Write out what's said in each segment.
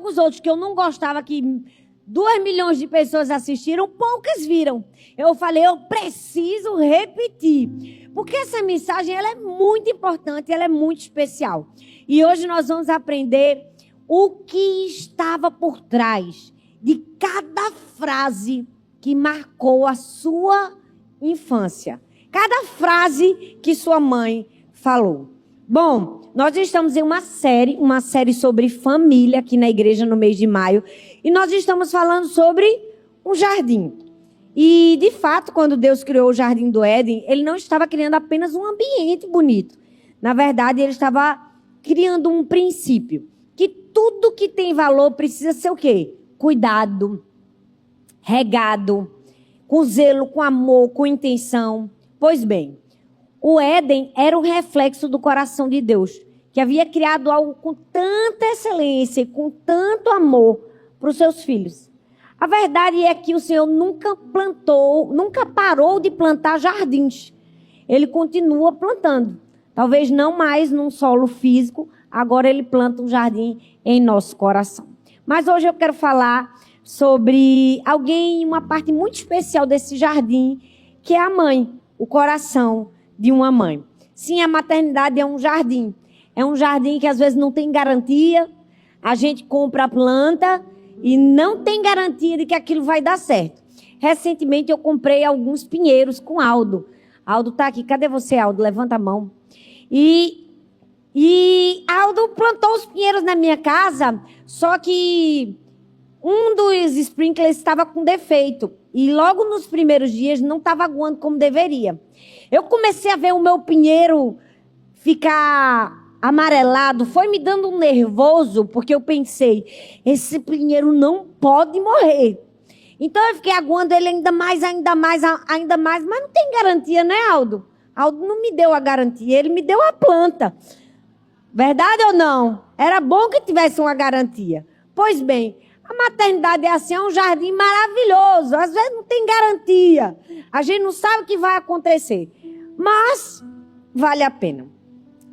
poucos outros que eu não gostava, que 2 milhões de pessoas assistiram, poucas viram. Eu falei, eu preciso repetir. Porque essa mensagem, ela é muito importante, ela é muito especial. E hoje nós vamos aprender o que estava por trás de cada frase que marcou a sua infância. Cada frase que sua mãe falou. Bom, nós estamos em uma série sobre família aqui na igreja no mês de maio. E nós estamos falando sobre um jardim. E, de fato, quando Deus criou o Jardim do Éden, Ele não estava criando apenas um ambiente bonito. Na verdade, Ele estava criando um princípio. Que tudo que tem valor precisa ser o quê? Cuidado, regado, com zelo, com amor, com intenção. Pois bem, o Éden era um reflexo do coração de Deus, que havia criado algo com tanta excelência e com tanto amor para os seus filhos. A verdade é que o Senhor nunca parou de plantar jardins. Ele continua plantando. Talvez não mais num solo físico, agora Ele planta um jardim em nosso coração. Mas hoje eu quero falar sobre alguém, uma parte muito especial desse jardim, que é a mãe, o coração de uma mãe. Sim, a maternidade é um jardim. É um jardim que às vezes não tem garantia. A gente compra a planta e não tem garantia de que aquilo vai dar certo. Recentemente eu comprei alguns pinheiros com Aldo. Aldo está aqui. Cadê você, Aldo? Levanta a mão. E Aldo plantou os pinheiros na minha casa, só que um dos sprinklers estava com defeito. E logo nos primeiros dias não estava aguando como deveria. Eu comecei a ver o meu pinheiro ficar amarelado, foi me dando um nervoso, porque eu pensei, esse pinheiro não pode morrer. Então eu fiquei aguando ele ainda mais, mas não tem garantia, né, Aldo? Aldo não me deu a garantia, ele me deu a planta. Verdade ou não? Era bom que tivesse uma garantia. Pois bem, a maternidade é assim, é um jardim maravilhoso. Às vezes não tem garantia. A gente não sabe o que vai acontecer. Mas vale a pena.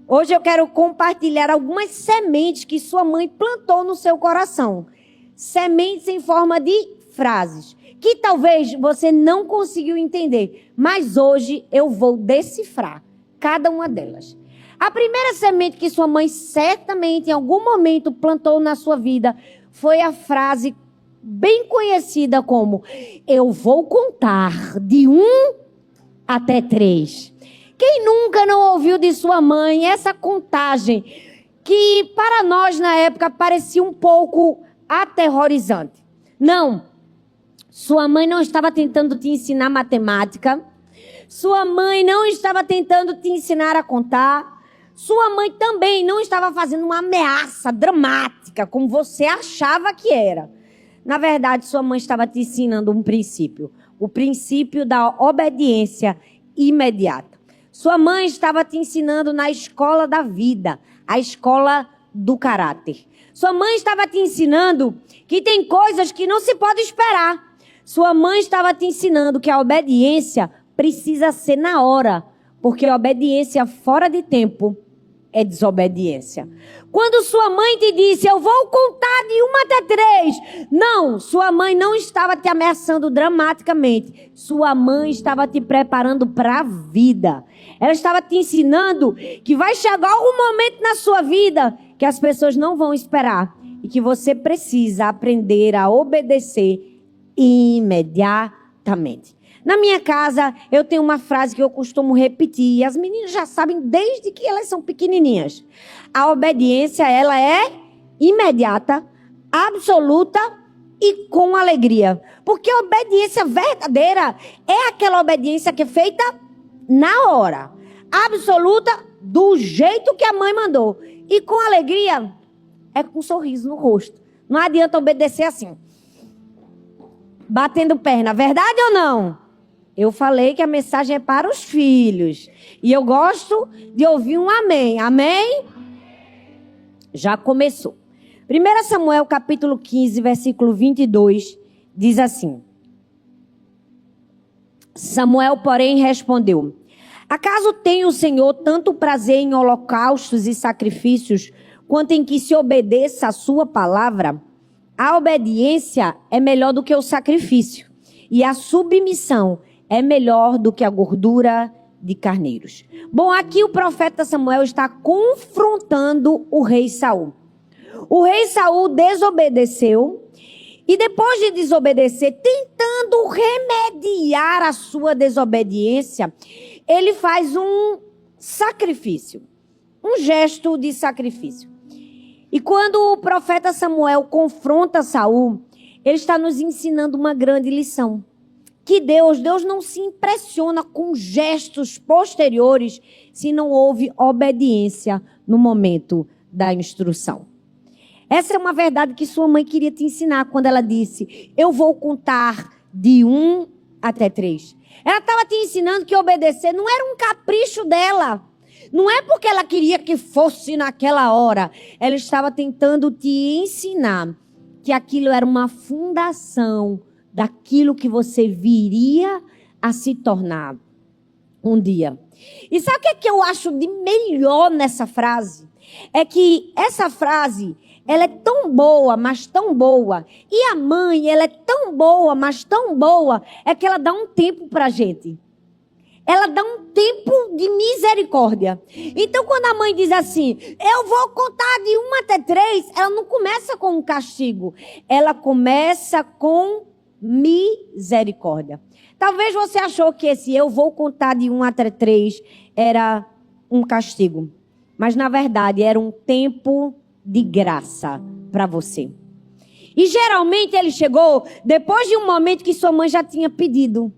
Hoje eu quero compartilhar algumas sementes que sua mãe plantou no seu coração. Sementes em forma de frases. Que talvez você não conseguiu entender. Mas hoje eu vou decifrar cada uma delas. A primeira semente que sua mãe certamente em algum momento plantou na sua vida foi a frase bem conhecida como: eu vou contar de 1 até 3. Quem nunca não ouviu de sua mãe essa contagem que para nós na época parecia um pouco aterrorizante? Não, sua mãe não estava tentando te ensinar matemática, sua mãe não estava tentando te ensinar a contar, sua mãe também não estava fazendo uma ameaça dramática como você achava que era. Na verdade, sua mãe estava te ensinando um princípio, o princípio da obediência imediata. Sua mãe estava te ensinando na escola da vida, a escola do caráter. Sua mãe estava te ensinando que tem coisas que não se pode esperar. Sua mãe estava te ensinando que a obediência precisa ser na hora, porque a obediência fora de tempo é desobediência. Quando sua mãe te disse, eu vou contar de 1 até 3. Não, sua mãe não estava te ameaçando dramaticamente. Sua mãe estava te preparando para a vida. Ela estava te ensinando que vai chegar algum momento na sua vida que as pessoas não vão esperar. E que você precisa aprender a obedecer imediatamente. Na minha casa, eu tenho uma frase que eu costumo repetir. E as meninas já sabem desde que elas são pequenininhas. A obediência, ela é imediata, absoluta e com alegria. Porque a obediência verdadeira é aquela obediência que é feita na hora. Absoluta, do jeito que a mãe mandou. E com alegria, é com um sorriso no rosto. Não adianta obedecer assim, batendo perna. Verdade ou não? Eu falei que a mensagem é para os filhos. E eu gosto de ouvir um amém. Amém? Já começou. 1 Samuel capítulo 15, versículo 22, diz assim. Samuel, porém, respondeu: acaso tem o Senhor tanto prazer em holocaustos e sacrifícios, quanto em que se obedeça a sua palavra? A obediência é melhor do que o sacrifício. E a submissão é melhor do que a gordura de carneiros. Bom, aqui o profeta Samuel está confrontando o rei Saul. O rei Saul desobedeceu e depois de desobedecer, tentando remediar a sua desobediência, ele faz um sacrifício, um gesto de sacrifício. E quando o profeta Samuel confronta Saul, ele está nos ensinando uma grande lição. Que Deus não se impressiona com gestos posteriores se não houve obediência no momento da instrução. Essa é uma verdade que sua mãe queria te ensinar quando ela disse: eu vou contar de 1 até 3. Ela estava te ensinando que obedecer não era um capricho dela. Não é porque ela queria que fosse naquela hora. Ela estava tentando te ensinar que aquilo era uma fundação daquilo que você viria a se tornar um dia. E sabe o que é que eu acho de melhor nessa frase? É que essa frase, ela é tão boa, mas tão boa. E a mãe, ela é tão boa, mas tão boa, é que ela dá um tempo pra gente. Ela dá um tempo de misericórdia. Então, quando a mãe diz assim, eu vou contar de 1 até 3, ela não começa com um castigo. Ela começa com misericórdia. Talvez você achou que esse eu vou contar de 1 até 3 era um castigo. Mas, na verdade, era um tempo de graça para você. E, geralmente, ele chegou depois de um momento que sua mãe já tinha pedido.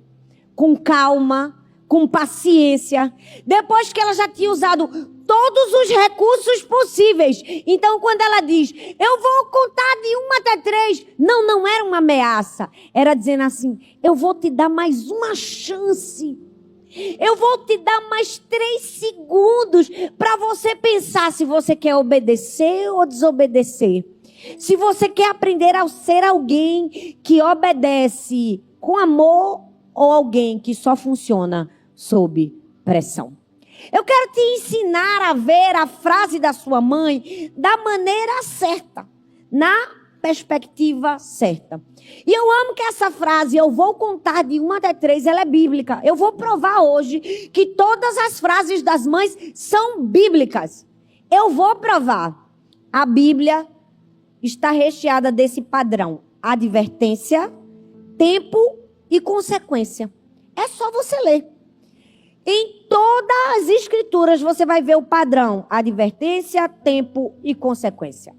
Com calma, com paciência, depois que ela já tinha usado todos os recursos possíveis. Então, quando ela diz, eu vou contar de 1 até 3, não era uma ameaça. Era dizendo assim, eu vou te dar mais uma chance. Eu vou te dar mais 3 segundos para você pensar se você quer obedecer ou desobedecer. Se você quer aprender a ser alguém que obedece com amor ou alguém que só funciona sob pressão. Eu quero te ensinar a ver a frase da sua mãe da maneira certa, na perspectiva certa. E eu amo que essa frase, eu vou contar de 1 até 3, ela é bíblica. Eu vou provar hoje que todas as frases das mães são bíblicas. Eu vou provar. A Bíblia está recheada desse padrão: advertência, tempo e consequência. É só você ler. Em todas as escrituras você vai ver o padrão: advertência, tempo e consequência.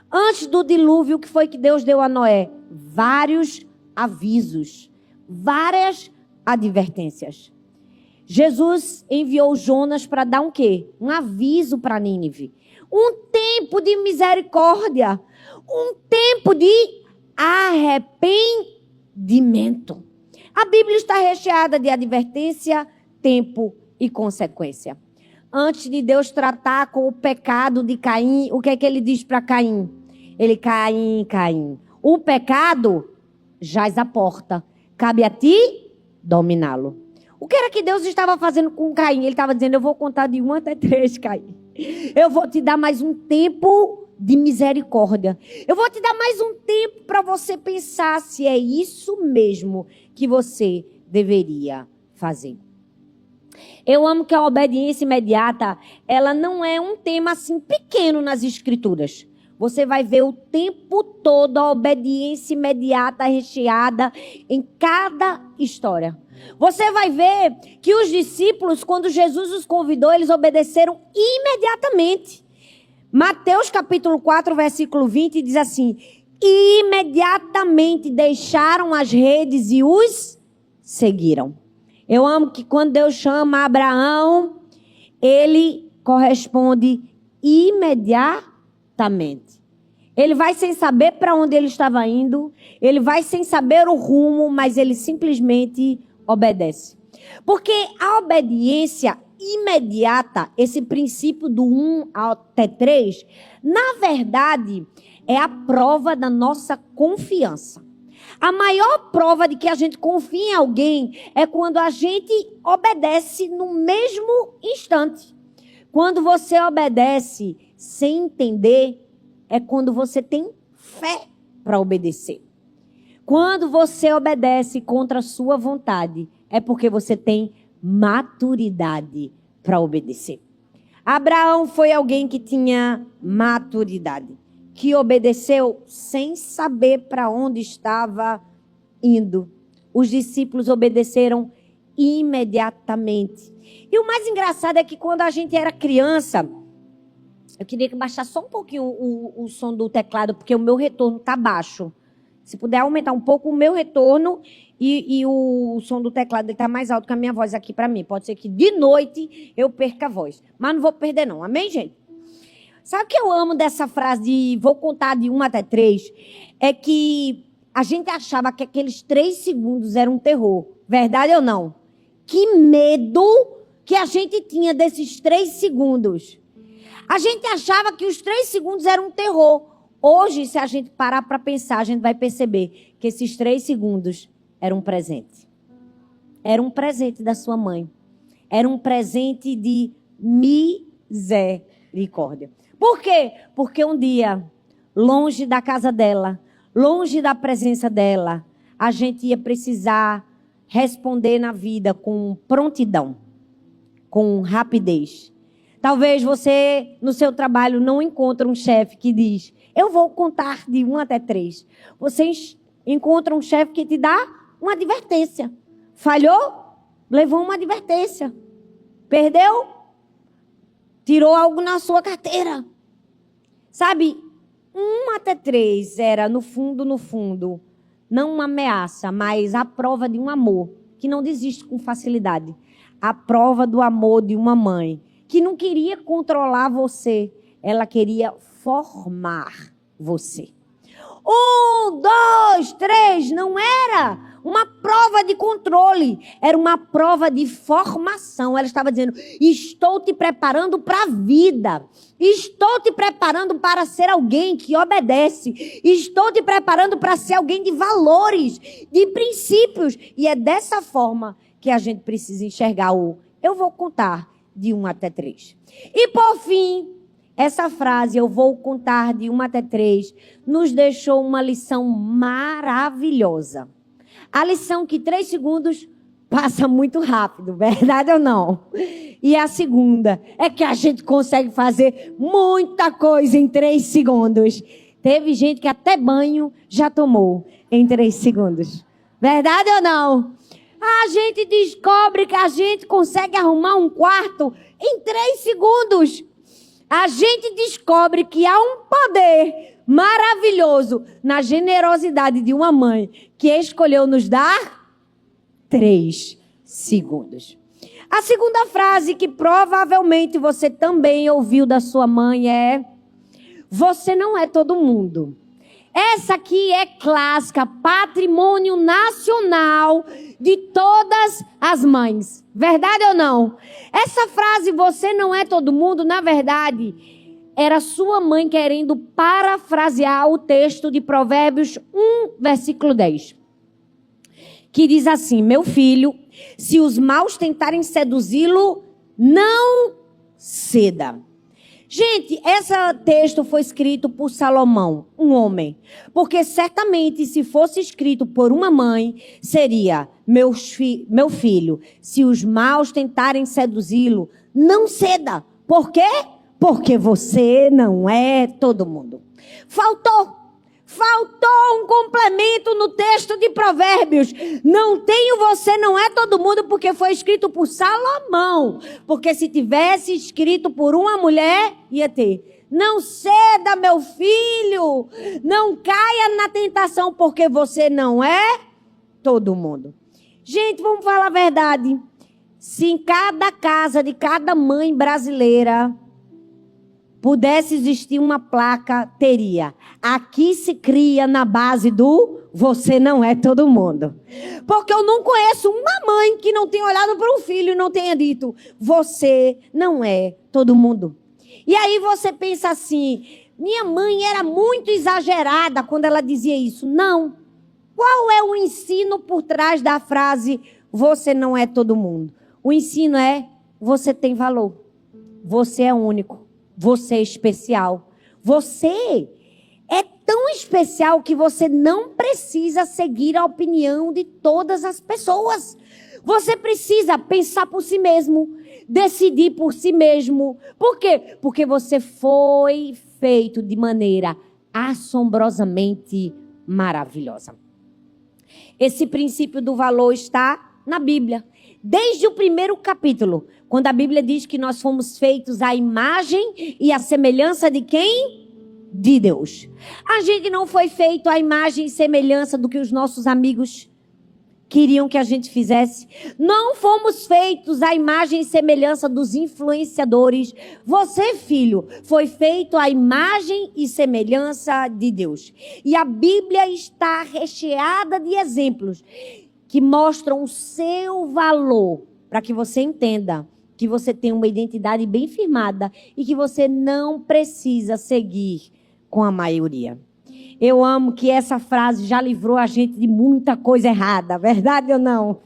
Antes do dilúvio, o que foi que Deus deu a Noé? Vários avisos, várias advertências. Jesus enviou Jonas para dar um quê? Um aviso para Nínive. Um tempo de misericórdia. Um tempo de arrependimento. A Bíblia está recheada de advertência, tempo e consequência. Antes de Deus tratar com o pecado de Caim, o que é que ele diz para Caim? Ele, Caim, o pecado jaz à porta. Cabe a ti dominá-lo. O que era que Deus estava fazendo com Caim? Ele estava dizendo, eu vou contar de 1 até 3, Caim. Eu vou te dar mais um tempo de misericórdia. Eu vou te dar mais um tempo para você pensar se é isso mesmo que você deveria fazer. Eu amo que a obediência imediata, ela não é um tema assim pequeno nas escrituras. Você vai ver o tempo todo a obediência imediata recheada em cada história. Você vai ver que os discípulos, quando Jesus os convidou, eles obedeceram imediatamente. Mateus capítulo 4, versículo 20 diz assim: imediatamente deixaram as redes e os seguiram. Eu amo que quando Deus chama Abraão, ele corresponde imediatamente. Ele vai sem saber para onde ele estava indo, ele vai sem saber o rumo, mas ele simplesmente obedece. Porque a obediência imediata, esse princípio do 1 até 3, na verdade, é a prova da nossa confiança. A maior prova de que a gente confia em alguém é quando a gente obedece no mesmo instante. Quando você obedece sem entender, é quando você tem fé para obedecer. Quando você obedece contra a sua vontade, é porque você tem maturidade para obedecer. Abraão foi alguém que tinha maturidade, que obedeceu sem saber para onde estava indo. Os discípulos obedeceram imediatamente. E o mais engraçado é que quando a gente era criança, eu queria que baixasse só um pouquinho o som do teclado, porque o meu retorno está baixo. Se puder aumentar um pouco o meu retorno e o som do teclado está mais alto que a minha voz aqui para mim. Pode ser que de noite eu perca a voz. Mas não vou perder não, amém, gente? Sabe o que eu amo dessa frase de vou contar de 1 até 3? É que a gente achava que aqueles 3 segundos eram um terror. Verdade ou não? Que medo que a gente tinha desses 3 segundos. A gente achava que os 3 segundos eram um terror. Hoje, se a gente parar para pensar, a gente vai perceber que esses 3 segundos eram um presente. Era um presente da sua mãe. Era um presente de misericórdia. Por quê? Porque um dia, longe da casa dela, longe da presença dela, a gente ia precisar responder na vida com prontidão, com rapidez. Talvez você, no seu trabalho, não encontre um chefe que diz, eu vou contar de 1 até 3. Você encontra um chefe que te dá uma advertência. Falhou? Levou uma advertência. Perdeu? Tirou algo na sua carteira. Sabe, 1 até 3 era, no fundo, não uma ameaça, mas a prova de um amor que não desiste com facilidade. A prova do amor de uma mãe que não queria controlar você, ela queria formar você. 1, 2, 3, não era uma prova de controle, era uma prova de formação. Ela estava dizendo, estou te preparando para a vida, estou te preparando para ser alguém que obedece, estou te preparando para ser alguém de valores, de princípios. E é dessa forma que a gente precisa enxergar eu vou contar de 1 até 3. E por fim, essa frase, eu vou contar de 1 até 3, nos deixou uma lição maravilhosa. A lição que 3 segundos passa muito rápido, verdade ou não? E a segunda é que a gente consegue fazer muita coisa em 3 segundos. Teve gente que até banho já tomou em 3 segundos. Verdade ou não? A gente descobre que a gente consegue arrumar um quarto em 3 segundos. A gente descobre que há um poder maravilhoso na generosidade de uma mãe que escolheu nos dar 3 segundos. A segunda frase que provavelmente você também ouviu da sua mãe é: você não é todo mundo. Essa aqui é clássica, patrimônio nacional de todas as mães. Verdade ou não? Essa frase, você não é todo mundo, na verdade, era sua mãe querendo parafrasear o texto de Provérbios 1, versículo 10. Que diz assim, meu filho, se os maus tentarem seduzi-lo, não ceda. Gente, esse texto foi escrito por Salomão, um homem. Porque certamente, se fosse escrito por uma mãe, seria, meu filho, se os maus tentarem seduzi-lo, não ceda. Por quê? Porque você não é todo mundo. Faltou um complemento no texto de Provérbios. Não tenho, você não é todo mundo, porque foi escrito por Salomão. Porque se tivesse escrito por uma mulher, ia ter. Não ceda, meu filho. Não caia na tentação, porque você não é todo mundo. Gente, vamos falar a verdade. Se em cada casa de cada mãe brasileira pudesse existir uma placa, teria. Aqui se cria na base do você não é todo mundo. Porque eu não conheço uma mãe que não tenha olhado para um filho e não tenha dito, você não é todo mundo. E aí você pensa assim, minha mãe era muito exagerada quando ela dizia isso. Não. Qual é o ensino por trás da frase, você não é todo mundo? O ensino é, você tem valor. Você é único. Você é especial. Você é tão especial que você não precisa seguir a opinião de todas as pessoas. Você precisa pensar por si mesmo, decidir por si mesmo. Por quê? Porque você foi feito de maneira assombrosamente maravilhosa. Esse princípio do valor está na Bíblia. Desde o primeiro capítulo, quando a Bíblia diz que nós fomos feitos à imagem e à semelhança de quem? De Deus. A gente não foi feito à imagem e semelhança do que os nossos amigos queriam que a gente fizesse. Não fomos feitos à imagem e semelhança dos influenciadores. Você, filho, foi feito à imagem e semelhança de Deus. E a Bíblia está recheada de exemplos que mostram o seu valor, para que você entenda que você tem uma identidade bem firmada e que você não precisa seguir com a maioria. Eu amo que essa frase já livrou a gente de muita coisa errada, verdade ou não?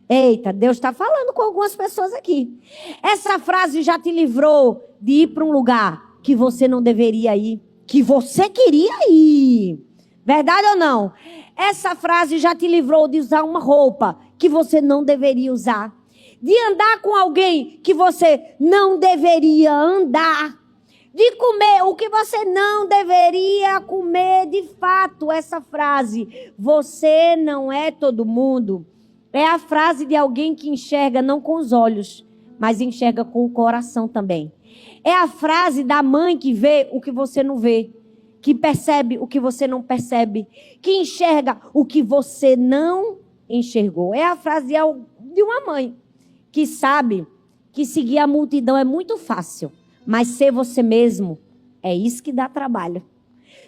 Eita, Deus está falando com algumas pessoas aqui. Essa frase já te livrou de ir para um lugar que você não deveria ir, que você queria ir. Verdade ou não? Essa frase já te livrou de usar uma roupa que você não deveria usar, de andar com alguém que você não deveria andar, de comer o que você não deveria comer de fato. Essa frase, você não é todo mundo, é a frase de alguém que enxerga não com os olhos, mas enxerga com o coração também. É a frase da mãe que vê o que você não vê, que percebe o que você não percebe, que enxerga o que você não enxergou. É a frase de uma mãe que sabe que seguir a multidão é muito fácil, mas ser você mesmo, é isso que dá trabalho.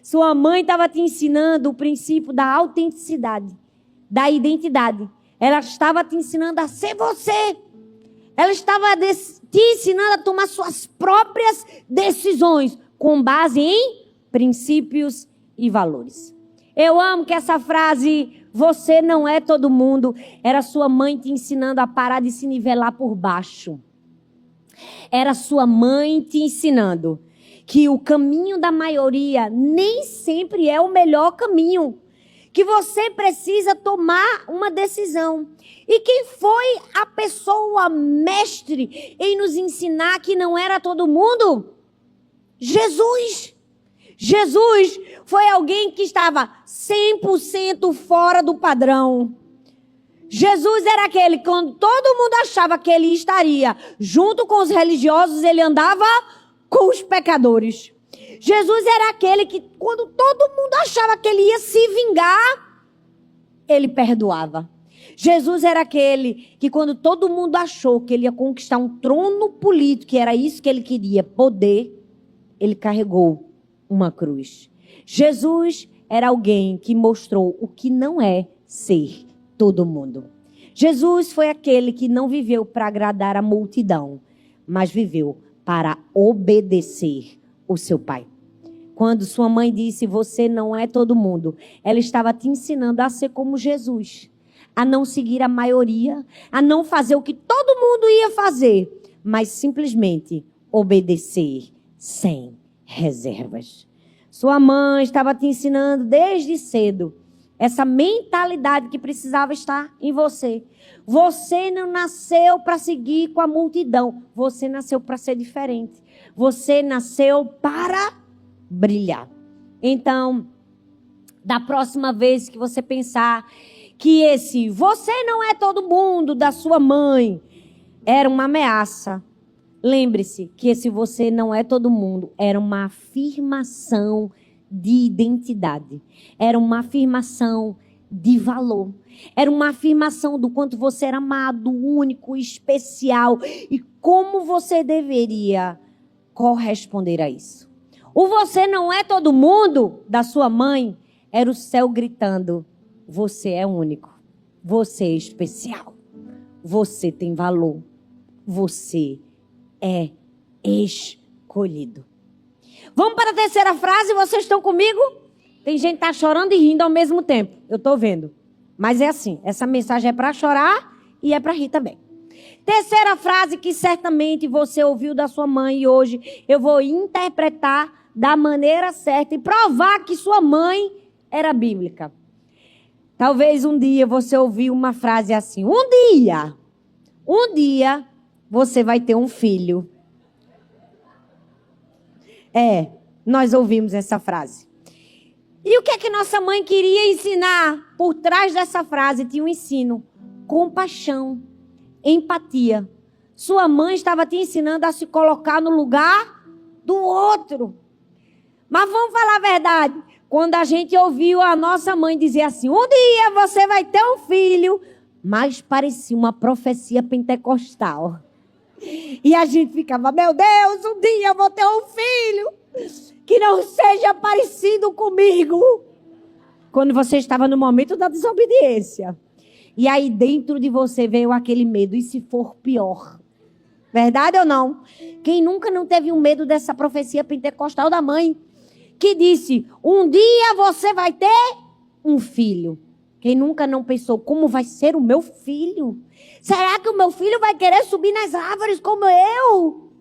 Sua mãe estava te ensinando o princípio da autenticidade, da identidade. Ela estava te ensinando a ser você. Ela estava te ensinando a tomar suas próprias decisões com base em princípios e valores. Eu amo que essa frase, você não é todo mundo, era sua mãe te ensinando a parar de se nivelar por baixo. Era sua mãe te ensinando que o caminho da maioria nem sempre é o melhor caminho, que você precisa tomar uma decisão. E quem foi a pessoa mestre em nos ensinar que não era todo mundo? Jesus. Jesus foi alguém que estava 100% fora do padrão. Jesus era aquele, quando todo mundo achava que ele estaria junto com os religiosos, ele andava com os pecadores. Jesus era aquele que, quando todo mundo achava que ele ia se vingar, ele perdoava. Jesus era aquele que, quando todo mundo achou que ele ia conquistar um trono político, que era isso que ele queria, poder, ele carregou uma cruz. Jesus era alguém que mostrou o que não é ser todo mundo. Jesus foi aquele que não viveu para agradar a multidão, mas viveu para obedecer o seu pai. Quando sua mãe disse, você não é todo mundo, ela estava te ensinando a ser como Jesus, a não seguir a maioria, a não fazer o que todo mundo ia fazer, mas simplesmente obedecer sem reservas. Sua mãe estava te ensinando desde cedo essa mentalidade que precisava estar em você. Você não nasceu para seguir com a multidão. Você nasceu para ser diferente. Você nasceu para brilhar. Então, da próxima vez que você pensar que esse você não é todo mundo da sua mãe era uma ameaça, lembre-se que esse você não é todo mundo era uma afirmação de identidade. Era uma afirmação de valor. Era uma afirmação do quanto você era amado, único, especial e como você deveria corresponder a isso. O você não é todo mundo da sua mãe era o céu gritando, você é único, você é especial, você tem valor, você é escolhido. Vamos para a terceira frase, vocês estão comigo? Tem gente que está chorando e rindo ao mesmo tempo, eu estou vendo. Mas é assim, essa mensagem é para chorar e é para rir também. Terceira frase que certamente você ouviu da sua mãe e hoje eu vou interpretar da maneira certa e provar que sua mãe era bíblica. Talvez um dia você ouviu uma frase assim: um dia você vai ter um filho. Nós ouvimos essa frase. E o que é que nossa mãe queria ensinar? Por trás dessa frase tinha um ensino: compaixão, empatia. Sua mãe estava te ensinando a se colocar no lugar do outro. Mas vamos falar a verdade. Quando a gente ouviu a nossa mãe dizer assim: um dia você vai ter um filho, mas parecia uma profecia pentecostal. E a gente ficava: meu Deus, um dia eu vou ter um filho que não seja parecido comigo. Quando você estava no momento da desobediência. E aí dentro de você veio aquele medo: e se for pior? Verdade ou não? Quem nunca não teve um medo dessa profecia pentecostal da mãe? Que disse: um dia você vai ter um filho. Quem nunca não pensou: como vai ser o meu filho? Será que o meu filho vai querer subir nas árvores como eu?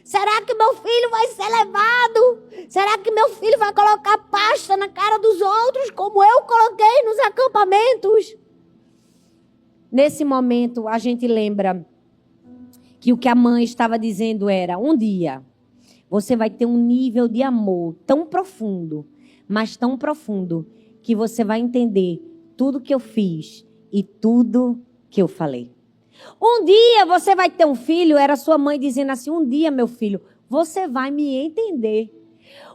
Será que meu filho vai ser levado? Será que meu filho vai colocar pasta na cara dos outros como eu coloquei nos acampamentos? Nesse momento a gente lembra que o que a mãe estava dizendo era: um dia você vai ter um nível de amor tão profundo, mas tão profundo, que você vai entender tudo que eu fiz e tudo que eu falei. Um dia você vai ter um filho, era sua mãe dizendo assim: um dia, meu filho, você vai me entender.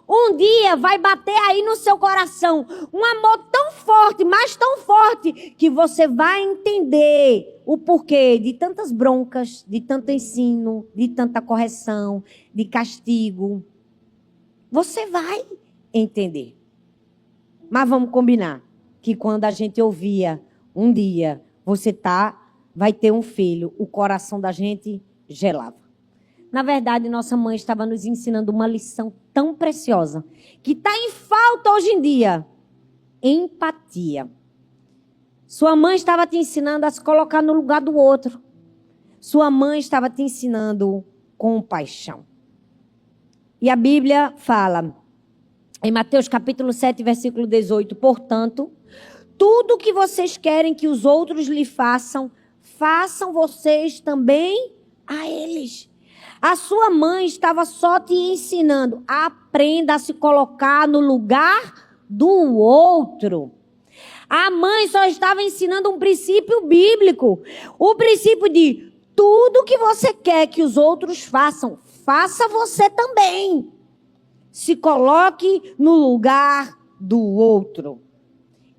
Um dia vai bater aí no seu coração um amor tão forte, mas tão forte, que você vai entender o porquê de tantas broncas, de tanto ensino, de tanta correção, de castigo. Você vai entender. Mas vamos combinar que quando a gente ouvia: um dia você vai ter um filho, o coração da gente gelava. Na verdade, nossa mãe estava nos ensinando uma lição tão preciosa, que está em falta hoje em dia: empatia. Sua mãe estava te ensinando a se colocar no lugar do outro. Sua mãe estava te ensinando compaixão. E a Bíblia fala, em Mateus capítulo 7, versículo 18: portanto, tudo que vocês querem que os outros lhe façam, façam vocês também a eles. A sua mãe estava só te ensinando: aprenda a se colocar no lugar do outro. A mãe só estava ensinando um princípio bíblico. O princípio de tudo que você quer que os outros façam, faça você também. Se coloque no lugar do outro.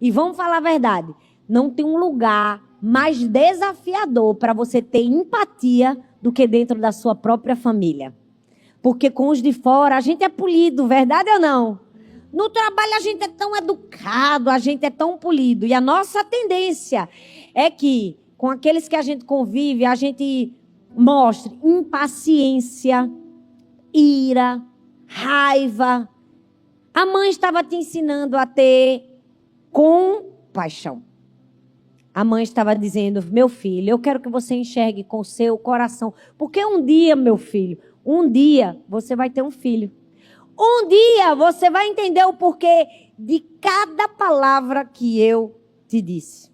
E vamos falar a verdade: não tem um lugar mais desafiador para você ter empatia do que dentro da sua própria família. Porque com os de fora a gente é polido, verdade ou não? No trabalho a gente é tão educado, a gente é tão polido. E a nossa tendência é que com aqueles que a gente convive, a gente mostre impaciência, ira, raiva. A mãe estava te ensinando a ter compaixão. A mãe estava dizendo: meu filho, eu quero que você enxergue com o seu coração. Porque um dia, meu filho, um dia você vai ter um filho. Um dia você vai entender o porquê de cada palavra que eu te disse.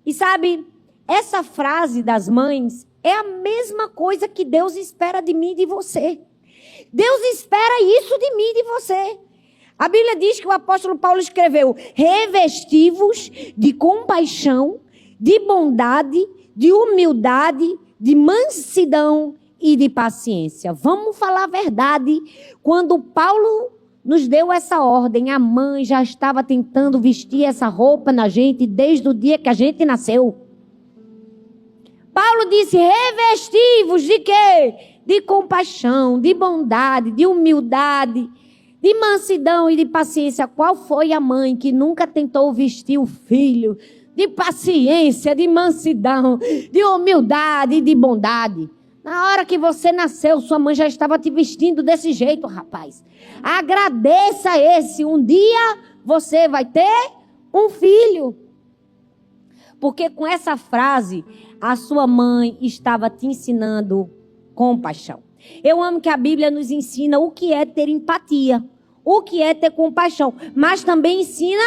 E sabe, essa frase das mães é a mesma coisa que Deus espera de mim e de você. Deus espera isso de mim e de você. A Bíblia diz que o apóstolo Paulo escreveu: revesti-vos de compaixão, de bondade, de humildade, de mansidão e de paciência. Vamos falar a verdade. Quando Paulo nos deu essa ordem, a mãe já estava tentando vestir essa roupa na gente desde o dia que a gente nasceu. Paulo disse: revesti-vos de quê? De compaixão, de bondade, de humildade, de mansidão e de paciência. Qual foi a mãe que nunca tentou vestir o filho de paciência, de mansidão, de humildade e de bondade? Na hora que você nasceu, sua mãe já estava te vestindo desse jeito, rapaz. Agradeça esse. Um dia você vai ter um filho. Porque com essa frase, a sua mãe estava te ensinando compaixão. Eu amo que a Bíblia nos ensina o que é ter empatia. o que é ter compaixão, mas também ensina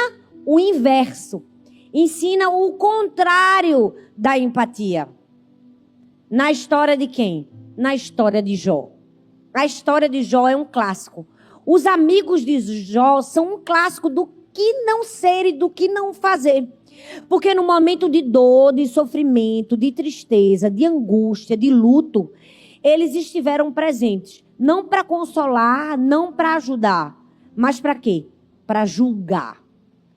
o inverso. Ensina o contrário da empatia. Na história de quem? Na história de Jó. A história de Jó é um clássico. Os amigos de Jó são um clássico do que não ser e do que não fazer. Porque no momento de dor, de sofrimento, de tristeza, de angústia, de luto, eles estiveram presentes. Não para consolar, não para ajudar. Mas para quê? Para julgar,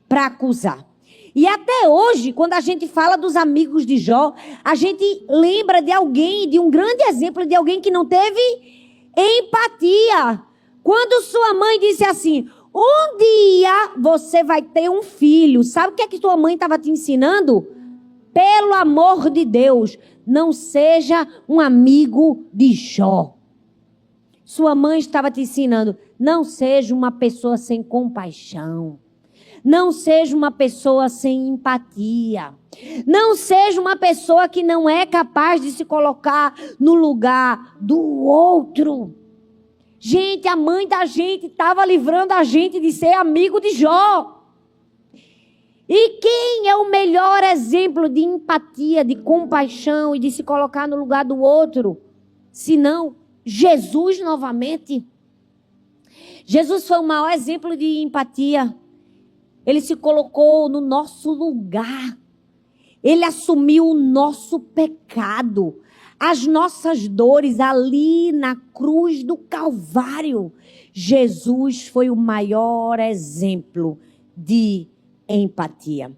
para acusar. E até hoje, quando a gente fala dos amigos de Jó, a gente lembra de alguém, de um grande exemplo de alguém que não teve empatia. Quando sua mãe disse assim: um dia você vai ter um filho. Sabe o que é que tua mãe estava te ensinando? Pelo amor de Deus, não seja um amigo de Jó. Sua mãe estava te ensinando: não seja uma pessoa sem compaixão. Não seja uma pessoa sem empatia. Não seja uma pessoa que não é capaz de se colocar no lugar do outro. Gente, a mãe da gente estava livrando a gente de ser amigo de Jó. E quem é o melhor exemplo de empatia, de compaixão e de se colocar no lugar do outro? Senão Jesus novamente. Jesus foi o maior exemplo de empatia. Ele se colocou no nosso lugar. Ele assumiu o nosso pecado, as nossas dores ali na cruz do Calvário. Jesus foi o maior exemplo de empatia.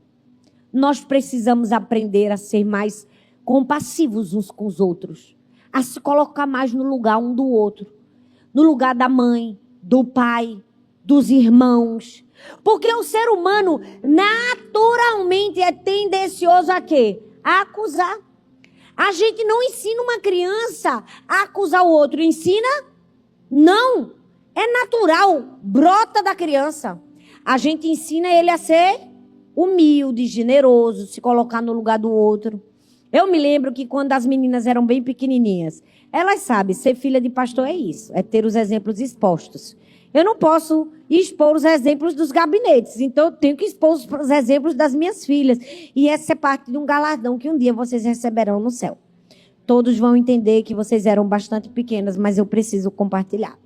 Nós precisamos aprender a ser mais compassivos uns com os outros, a se colocar mais no lugar um do outro, no lugar da mãe, do pai, dos irmãos. Porque o ser humano naturalmente é tendencioso a quê? A acusar. A gente não ensina uma criança a acusar o outro. Ensina? Não. É natural. Brota da criança. A gente ensina ele a ser humilde, generoso, se colocar no lugar do outro. Eu me lembro que quando as meninas eram bem pequenininhas, elas sabem, ser filha de pastor é isso, é ter os exemplos expostos. Eu não posso expor os exemplos dos gabinetes, então eu tenho que expor os exemplos das minhas filhas. E essa é parte de um galardão que um dia vocês receberão no céu. Todos vão entender que vocês eram bastante pequenas, mas eu preciso compartilhar.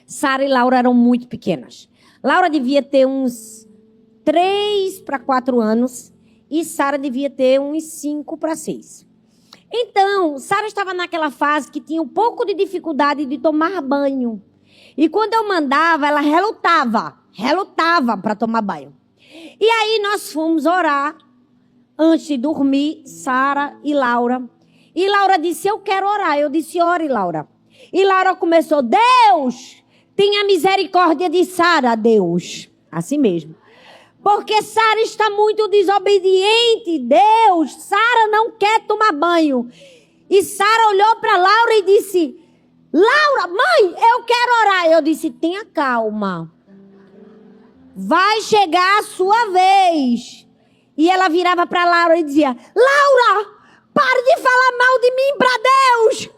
Sara e Laura eram muito pequenas. Laura devia ter uns 3 para 4 anos e Sara devia ter uns 5 para 6. Então, Sara estava naquela fase que tinha um pouco de dificuldade de tomar banho. E quando eu mandava, ela relutava para tomar banho. E aí nós fomos orar antes de dormir, Sara e Laura. E Laura disse: eu quero orar. Eu disse: ore, Laura. E Laura começou: Deus, tenha misericórdia de Sara, Deus. Assim mesmo. Porque Sara está muito desobediente. Deus, Sara não quer tomar banho. E Sara olhou para Laura e disse: Laura, mãe, eu quero orar. Eu disse: tenha calma. Vai chegar a sua vez. E ela virava para Laura e dizia: Laura, pare de falar mal de mim para Deus.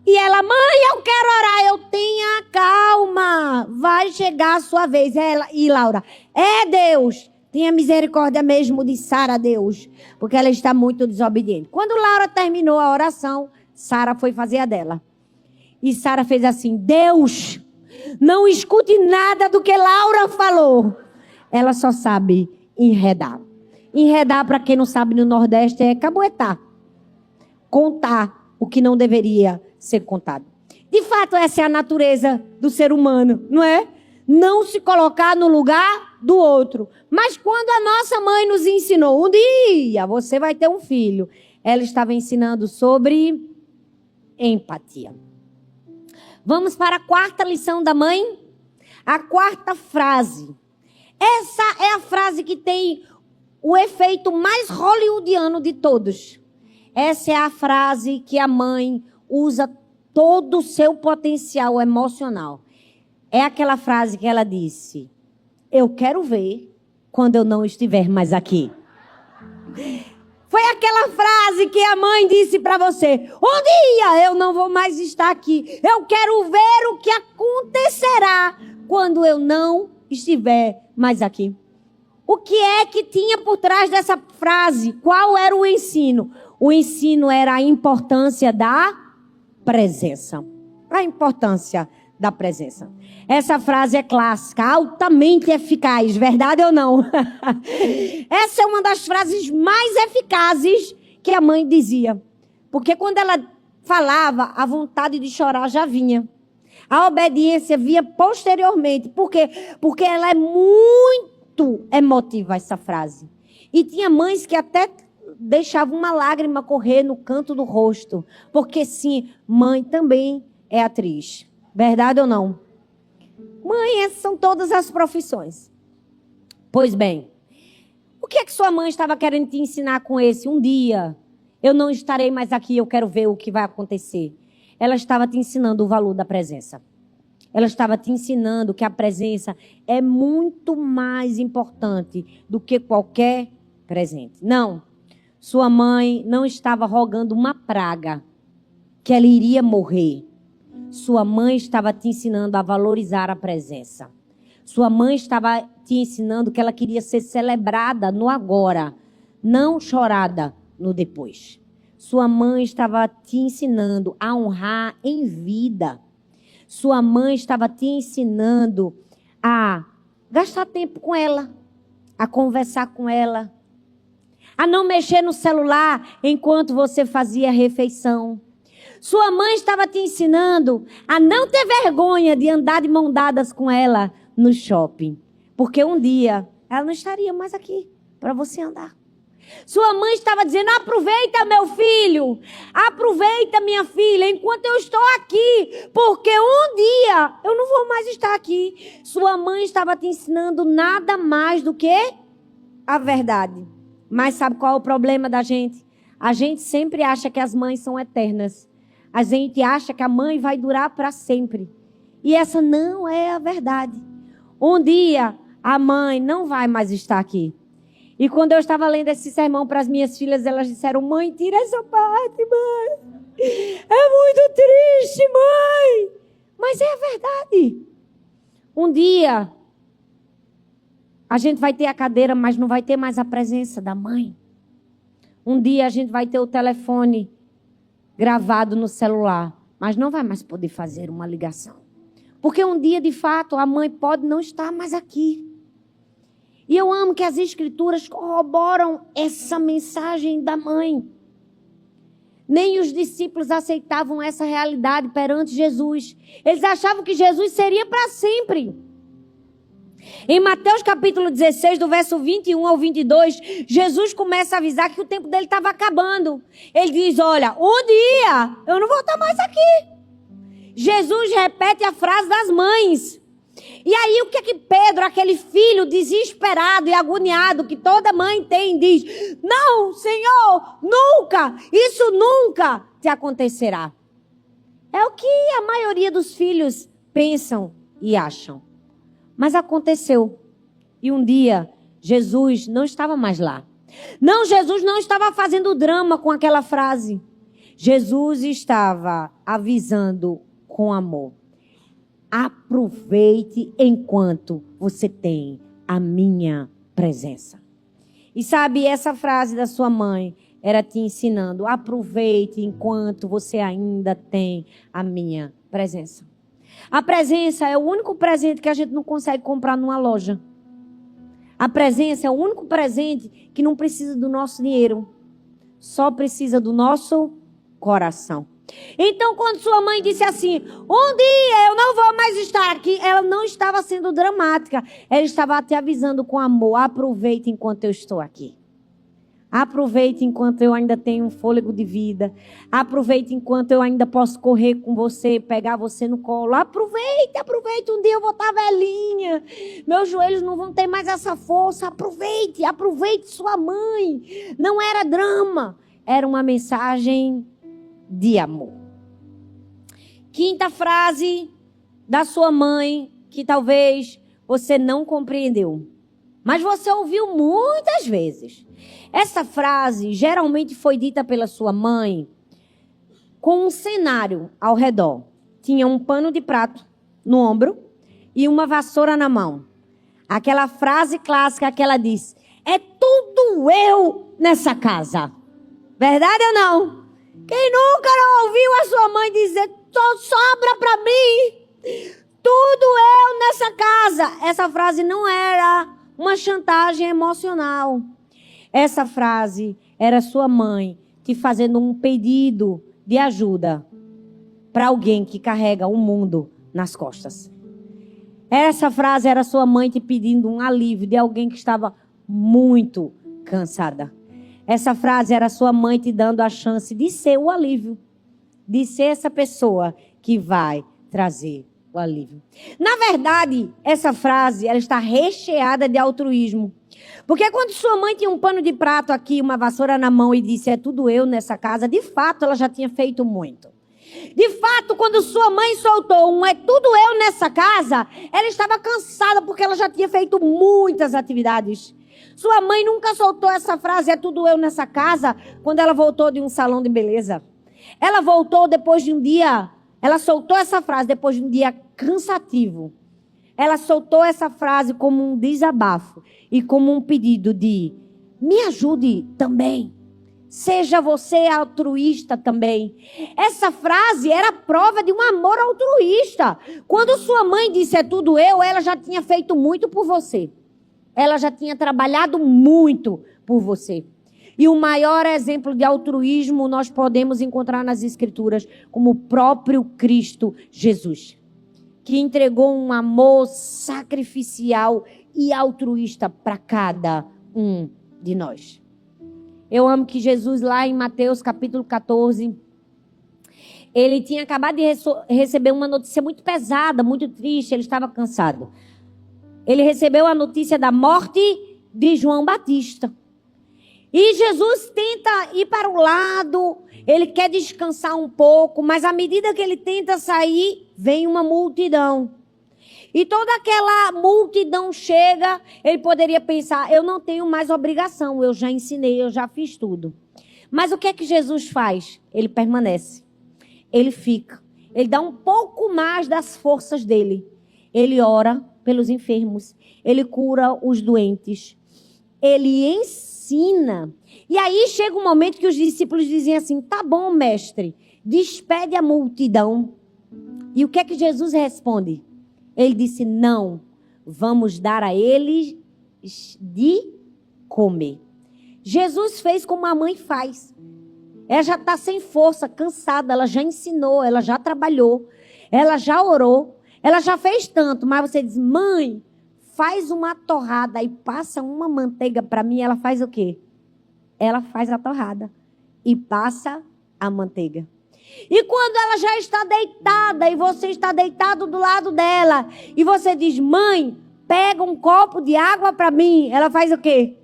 E ela: mãe, eu quero orar. Eu: tenha calma. Vai chegar a sua vez. E Laura: é, Deus, tenha misericórdia mesmo de Sara, Deus. Porque ela está muito desobediente. Quando Laura terminou a oração, Sara foi fazer a dela. E Sara fez assim: Deus, não escute nada do que Laura falou. Ela só sabe enredar. Enredar, para quem não sabe, no Nordeste é caboetar. Contar o que não deveria ser contado. De fato, essa é a natureza do ser humano, não é? Não se colocar no lugar do outro. Mas quando a nossa mãe nos ensinou: um dia você vai ter um filho, ela estava ensinando sobre empatia. Vamos para a quarta lição da mãe? A quarta frase. Essa é a frase que tem o efeito mais hollywoodiano de todos. Essa é a frase que a mãe usa todo o seu potencial emocional. É aquela frase que ela disse: eu quero ver quando eu não estiver mais aqui. Foi aquela frase que a mãe disse para você: um dia eu não vou mais estar aqui. Eu quero ver o que acontecerá quando eu não estiver mais aqui. O que é que tinha por trás dessa frase? Qual era o ensino? O ensino era a importância da presença. A importância da presença. Essa frase é clássica, altamente eficaz, verdade ou não? Essa é uma das frases mais eficazes que a mãe dizia. Porque quando ela falava, a vontade de chorar já vinha. A obediência vinha posteriormente. Por quê? Porque ela é muito emotiva, essa frase. E tinha mães que até deixavam uma lágrima correr no canto do rosto. Porque sim, mãe também é atriz. Verdade ou não? Mãe, essas são todas as profissões. Pois bem, o que é que sua mãe estava querendo te ensinar com esse? Um dia, eu não estarei mais aqui, eu quero ver o que vai acontecer. Ela estava te ensinando o valor da presença. Ela estava te ensinando que a presença é muito mais importante do que qualquer presente. Não, sua mãe não estava rogando uma praga, que ela iria morrer. Sua mãe estava te ensinando a valorizar a presença. Sua mãe estava te ensinando que ela queria ser celebrada no agora, não chorada no depois. Sua mãe estava te ensinando a honrar em vida. Sua mãe estava te ensinando a gastar tempo com ela, a conversar com ela, a não mexer no celular enquanto você fazia a refeição. Sua mãe estava te ensinando a não ter vergonha de andar de mão dadas com ela no shopping. Porque um dia ela não estaria mais aqui para você andar. Sua mãe estava dizendo: aproveita, meu filho, aproveita, minha filha, enquanto eu estou aqui, porque um dia eu não vou mais estar aqui. Sua mãe estava te ensinando nada mais do que a verdade. Mas sabe qual é o problema da gente? A gente sempre acha que as mães são eternas. A gente acha que a mãe vai durar para sempre. E essa não é a verdade. Um dia, a mãe não vai mais estar aqui. E quando eu estava lendo esse sermão para as minhas filhas, elas disseram: mãe, tira essa parte, mãe. É muito triste, mãe. Mas é a verdade. Um dia, a gente vai ter a cadeira, mas não vai ter mais a presença da mãe. Um dia, a gente vai ter o telefone gravado no celular, mas não vai mais poder fazer uma ligação. Porque um dia, de fato, a mãe pode não estar mais aqui. E eu amo que as escrituras corroboram essa mensagem da mãe. Nem os discípulos aceitavam essa realidade perante Jesus. Eles achavam que Jesus seria para sempre. Em Mateus capítulo 16, do verso 21 ao 22, Jesus começa a avisar que o tempo dele estava acabando. Ele diz: olha, um dia eu não vou estar mais aqui. Jesus repete a frase das mães. E aí o que é que Pedro, aquele filho desesperado e agoniado que toda mãe tem, diz: não, Senhor, nunca, isso nunca te acontecerá. É o que a maioria dos filhos pensam e acham. Mas aconteceu. E um dia, Jesus não estava mais lá. Não, Jesus não estava fazendo drama com aquela frase. Jesus estava avisando com amor: aproveite enquanto você tem a minha presença. E sabe, essa frase da sua mãe era te ensinando: aproveite enquanto você ainda tem a minha presença. A presença é o único presente que a gente não consegue comprar numa loja. A presença é o único presente que não precisa do nosso dinheiro. Só precisa do nosso coração. Então, quando sua mãe disse assim: um dia eu não vou mais estar aqui, ela não estava sendo dramática. Ela estava te avisando com amor: aproveite enquanto eu estou aqui. Aproveite enquanto eu ainda tenho um fôlego de vida. Aproveite enquanto eu ainda posso correr com você, pegar você no colo. Aproveite, aproveite. Um dia eu vou estar velhinha. Meus joelhos não vão ter mais essa força. Aproveite, aproveite sua mãe. Não era drama, era uma mensagem de amor. Quinta frase da sua mãe que talvez você não compreendeu. mas você ouviu muitas vezes. Essa frase geralmente foi dita pela sua mãe com um cenário ao redor. Tinha um pano de prato no ombro e uma vassoura na mão. Aquela frase clássica que ela diz: é tudo eu nessa casa. Verdade ou não? Quem nunca não ouviu a sua mãe dizer: só sobra para mim, tudo eu nessa casa? Essa frase não era uma chantagem emocional. Essa frase era sua mãe te fazendo um pedido de ajuda para alguém que carrega o mundo nas costas. Essa frase era sua mãe te pedindo um alívio de alguém que estava muito cansada. Essa frase era sua mãe te dando a chance de ser o alívio, de ser essa pessoa que vai trazer o alívio. Na verdade, essa frase ela está recheada de altruísmo. Porque quando sua mãe tinha um pano de prato aqui, uma vassoura na mão e disse: é tudo eu nessa casa, de fato ela já tinha feito muito. De fato, quando sua mãe soltou um é tudo eu nessa casa, ela estava cansada porque ela já tinha feito muitas atividades. Sua mãe nunca soltou essa frase, é tudo eu nessa casa, quando ela voltou de um salão de beleza. Ela voltou depois de um dia, ela soltou essa frase depois de um dia cansativo. Ela soltou essa frase como um desabafo e como um pedido de: me ajude também. Seja você altruísta também. Essa frase era prova de um amor altruísta. Quando sua mãe disse é tudo eu, ela já tinha feito muito por você. Ela já tinha trabalhado muito por você. E o maior exemplo de altruísmo nós podemos encontrar nas Escrituras, como o próprio Cristo Jesus, que entregou um amor sacrificial e altruísta para cada um de nós. Eu amo que Jesus, lá em Mateus capítulo 14, ele tinha acabado de receber uma notícia muito pesada, muito triste, ele estava cansado. Ele recebeu a notícia da morte de João Batista. E Jesus tenta ir para o lado, ele quer descansar um pouco, mas à medida que ele tenta sair, vem uma multidão. E toda aquela multidão chega, ele poderia pensar: eu não tenho mais obrigação, eu já ensinei, eu já fiz tudo. Mas o que é que Jesus faz? Ele permanece, ele fica, ele dá um pouco mais das forças dele. Ele ora pelos enfermos, ele cura os doentes, ele ensina. E aí chega um momento que os discípulos dizem assim: tá bom, mestre, despede a multidão. E o que é que Jesus responde? Ele disse: não, vamos dar a eles de comer. Jesus fez como a mãe faz. Ela já está sem força, cansada, ela já ensinou, ela já trabalhou, ela já orou, ela já fez tanto, mas você diz: mãe, faz uma torrada e passa uma manteiga para mim. Ela faz o quê? Ela faz a torrada e passa a manteiga. E quando ela já está deitada e você está deitado do lado dela e você diz: mãe, pega um copo de água para mim. Ela faz o quê?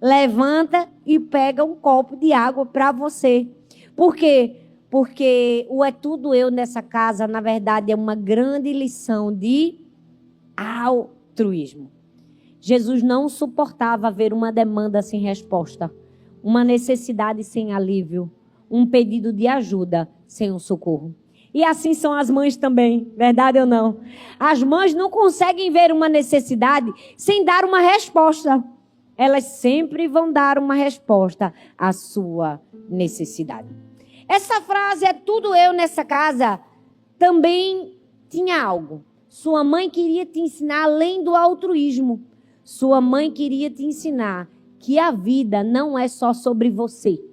Levanta e pega um copo de água para você. Por quê? Porque o é tudo eu nessa casa, na verdade, é uma grande lição de altruísmo. Jesus não suportava ver uma demanda sem resposta, uma necessidade sem alívio, um pedido de ajuda sem um socorro. E assim são as mães também, verdade ou não? As mães não conseguem ver uma necessidade sem dar uma resposta. Elas sempre vão dar uma resposta à sua necessidade. Essa frase, é tudo eu nessa casa, também tinha algo. Sua mãe queria te ensinar além do altruísmo. Sua mãe queria te ensinar que a vida não é só sobre você.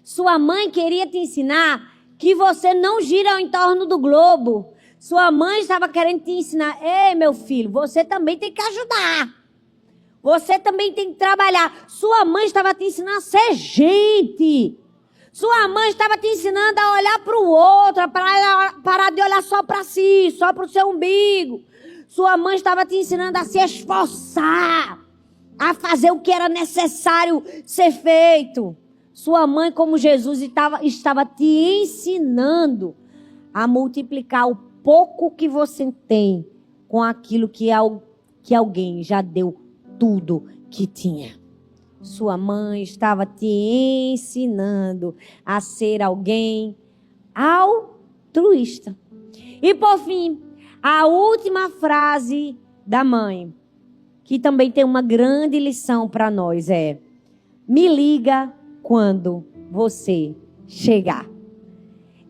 Sua mãe queria te ensinar que você não gira em torno do globo. Sua mãe estava querendo te ensinar: ei, meu filho, você também tem que ajudar. Você também tem que trabalhar. Sua mãe estava te ensinando a ser gente. Sua mãe estava te ensinando a olhar para o outro, a parar de olhar só para si, só para o seu umbigo. Sua mãe estava te ensinando a se esforçar, a fazer o que era necessário ser feito. Sua mãe, como Jesus, estava te ensinando a multiplicar o pouco que você tem com aquilo que alguém já deu tudo que tinha. Sua mãe estava te ensinando a ser alguém altruísta. E por fim, a última frase da mãe, que também tem uma grande lição para nós, é: me liga quando você chegar.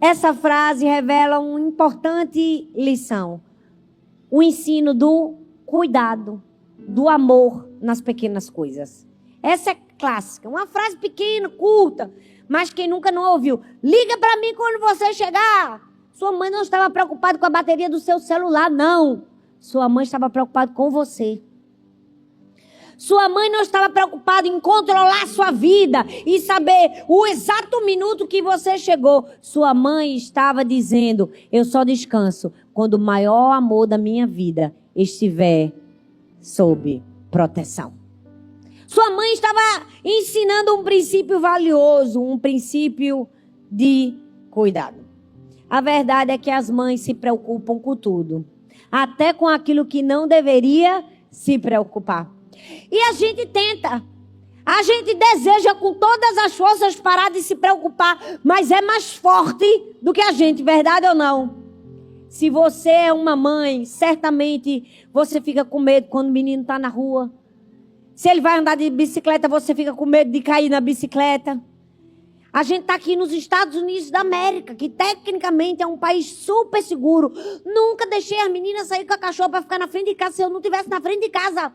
Essa frase revela uma importante lição. O ensino do cuidado, do amor nas pequenas coisas. Essa é clássica, uma frase pequena, curta, mas quem nunca não ouviu? Liga para mim quando você chegar. Sua mãe não estava preocupada com a bateria do seu celular, não. Sua mãe estava preocupada com você. Sua mãe não estava preocupada em controlar sua vida e saber o exato minuto que você chegou. Sua mãe estava dizendo: eu só descanso quando o maior amor da minha vida estiver sob proteção. Sua mãe estava ensinando um princípio valioso, um princípio de cuidado. A verdade é que as mães se preocupam com tudo, até com aquilo que não deveria se preocupar. E a gente tenta, a gente deseja com todas as forças parar de se preocupar, mas é mais forte do que a gente, verdade ou não? Se você é uma mãe, certamente você fica com medo quando o menino está na rua. Se ele vai andar de bicicleta, você fica com medo de cair na bicicleta. A gente está aqui nos Estados Unidos da América, que tecnicamente é um país super seguro. Nunca deixei as meninas sair com a cachorra para ficar na frente de casa se eu não estivesse na frente de casa.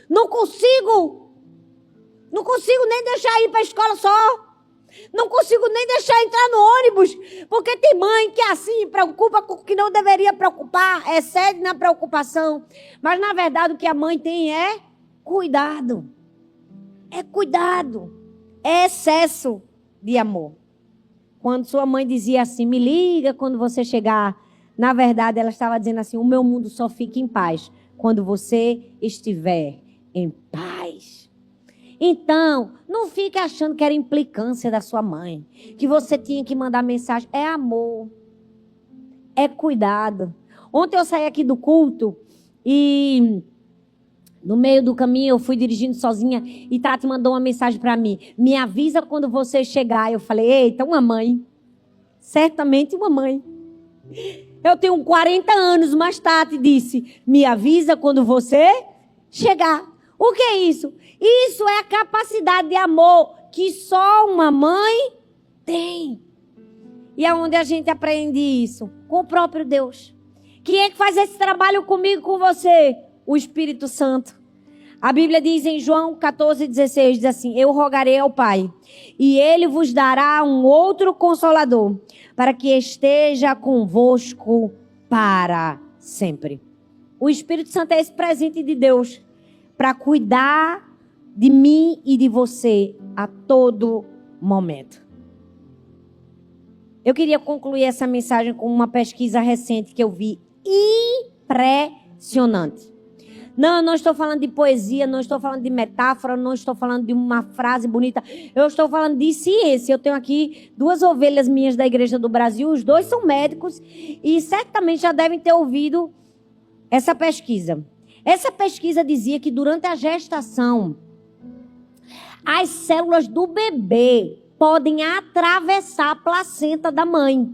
Não consigo nem deixar ir para a escola só. Não consigo nem deixar entrar no ônibus. Porque tem mãe que assim preocupa com o que não deveria preocupar, excede na preocupação. Mas na verdade o que a mãe tem é cuidado. É cuidado. É excesso de amor. Quando sua mãe dizia assim: me liga quando você chegar, na verdade ela estava dizendo assim: o meu mundo só fica em paz quando você estiver em paz. Então, não fique achando que era implicância da sua mãe, que você tinha que mandar mensagem. É amor, é cuidado. Ontem eu saí aqui do culto e no meio do caminho eu fui dirigindo sozinha e Tati mandou uma mensagem para mim: me avisa quando você chegar. Eu falei: eita, uma mãe, certamente uma mãe. Eu tenho 40 anos, mas Tati disse: me avisa quando você chegar. O que é isso? Isso é a capacidade de amor que só uma mãe tem. E aonde a gente aprende isso? Com o próprio Deus. Quem é que faz esse trabalho comigo, com você? O Espírito Santo. A Bíblia diz em João 14,16, diz assim: eu rogarei ao Pai, e Ele vos dará um outro Consolador, para que esteja convosco para sempre. O Espírito Santo é esse presente de Deus, para cuidar de mim e de você a todo momento. Eu queria concluir essa mensagem com uma pesquisa recente que eu vi impressionante. Não, eu não estou falando de poesia, não estou falando de metáfora, não estou falando de uma frase bonita. Eu estou falando de ciência. Eu tenho aqui 2 ovelhas minhas da Igreja do Brasil, os 2 são médicos e certamente já devem ter ouvido essa pesquisa. Essa pesquisa dizia que durante a gestação, as células do bebê podem atravessar a placenta da mãe.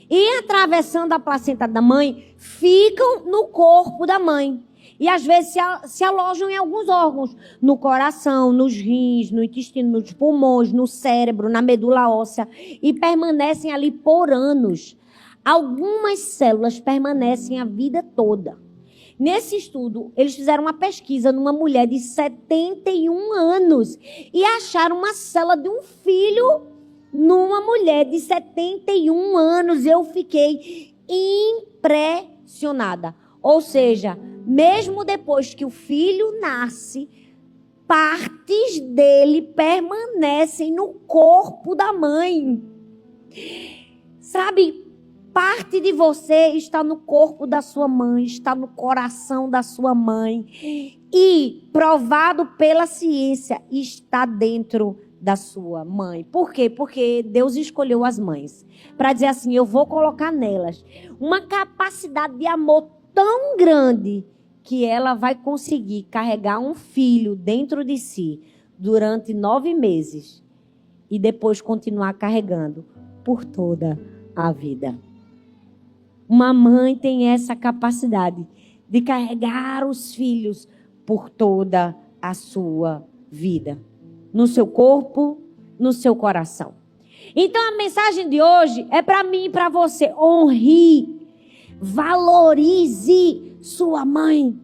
E atravessando a placenta da mãe, ficam no corpo da mãe. E às vezes se alojam em alguns órgãos. No coração, nos rins, no intestino, nos pulmões, no cérebro, na medula óssea. E permanecem ali por anos. Algumas células permanecem a vida toda. Nesse estudo, eles fizeram uma pesquisa numa mulher de 71 anos e acharam uma célula de um filho numa mulher de 71 anos. Eu fiquei impressionada. Ou seja, mesmo depois que o filho nasce, partes dele permanecem no corpo da mãe. Sabe? Parte de você está no corpo da sua mãe, está no coração da sua mãe. E, provado pela ciência, está dentro da sua mãe. Por quê? Porque Deus escolheu as mães para dizer assim: eu vou colocar nelas uma capacidade de amor tão grande que ela vai conseguir carregar um filho dentro de si durante 9 meses e depois continuar carregando por toda a vida. Uma mãe tem essa capacidade de carregar os filhos por toda a sua vida, no seu corpo, no seu coração. Então a mensagem de hoje é para mim e para você. Honre, valorize sua mãe.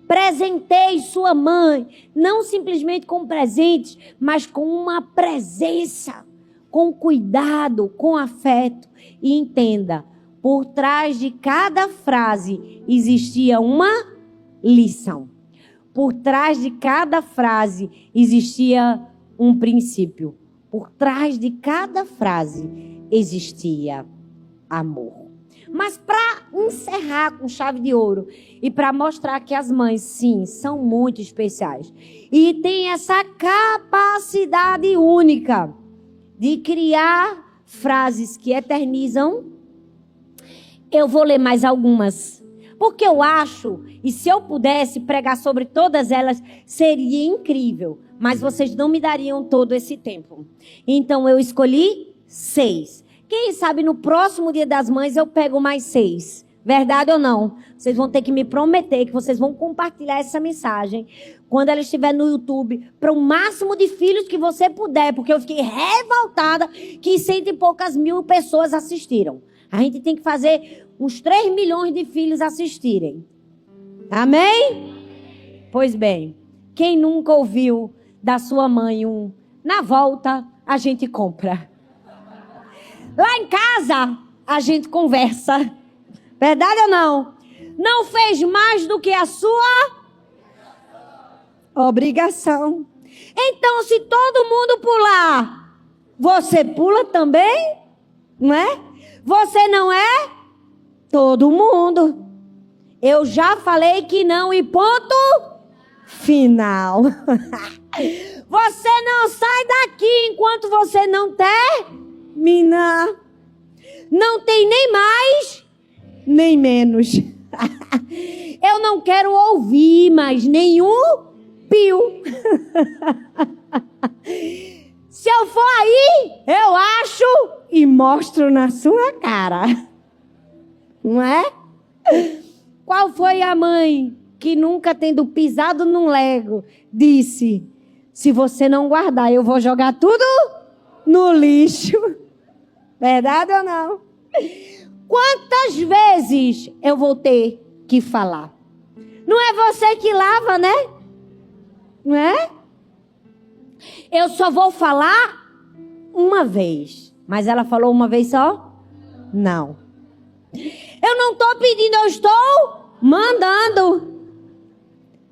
Presenteie sua mãe, não simplesmente com presentes, mas com uma presença, com cuidado, com afeto. E entenda, por trás de cada frase existia uma lição. Por trás de cada frase existia um princípio. Por trás de cada frase existia amor. Mas para encerrar com chave de ouro e para mostrar que as mães, sim, são muito especiais e têm essa capacidade única de criar frases que eternizam, eu vou ler mais algumas. Porque eu acho, e se eu pudesse pregar sobre todas elas, seria incrível. Mas vocês não me dariam todo esse tempo. Então eu escolhi 6. Quem sabe no próximo Dia das Mães eu pego mais 6. Verdade ou não? Vocês vão ter que me prometer que vocês vão compartilhar essa mensagem quando ela estiver no YouTube para o máximo de filhos que você puder. Porque eu fiquei revoltada que 100 e poucas mil pessoas assistiram. A gente tem que fazer uns 3 milhões de filhos assistirem. Amém? Pois bem, quem nunca ouviu da sua mãe na volta a gente compra. Lá em casa a gente conversa. Verdade ou não? Não fez mais do que a sua obrigação. Então, se todo mundo pular, você pula também? Não é? Você não é todo mundo. Eu já falei que não e ponto final. Você não sai daqui enquanto você não terminar. Não tem nem mais, nem menos. Eu não quero ouvir mais nenhum pio. Se eu for aí, eu acho e mostro na sua cara. Não é? Qual foi a mãe que nunca tendo pisado num Lego disse: se você não guardar, eu vou jogar tudo no lixo? Verdade ou não? Quantas vezes eu vou ter que falar? Não é você que lava, né? Não é? Eu só vou falar uma vez. Mas ela falou uma vez só? Não. Eu não estou pedindo, eu estou mandando.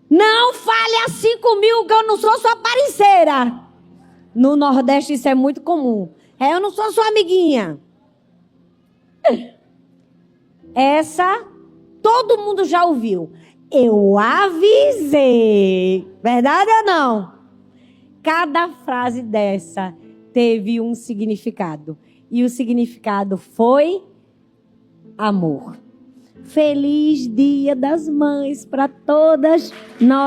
Não fale assim comigo que eu não sou sua parceira. No Nordeste isso é muito comum. Eu não sou sua amiguinha. Essa todo mundo já ouviu. Eu avisei. Verdade ou não? Cada frase dessa teve um significado. E o significado foi amor. Feliz Dia das Mães para todas nós.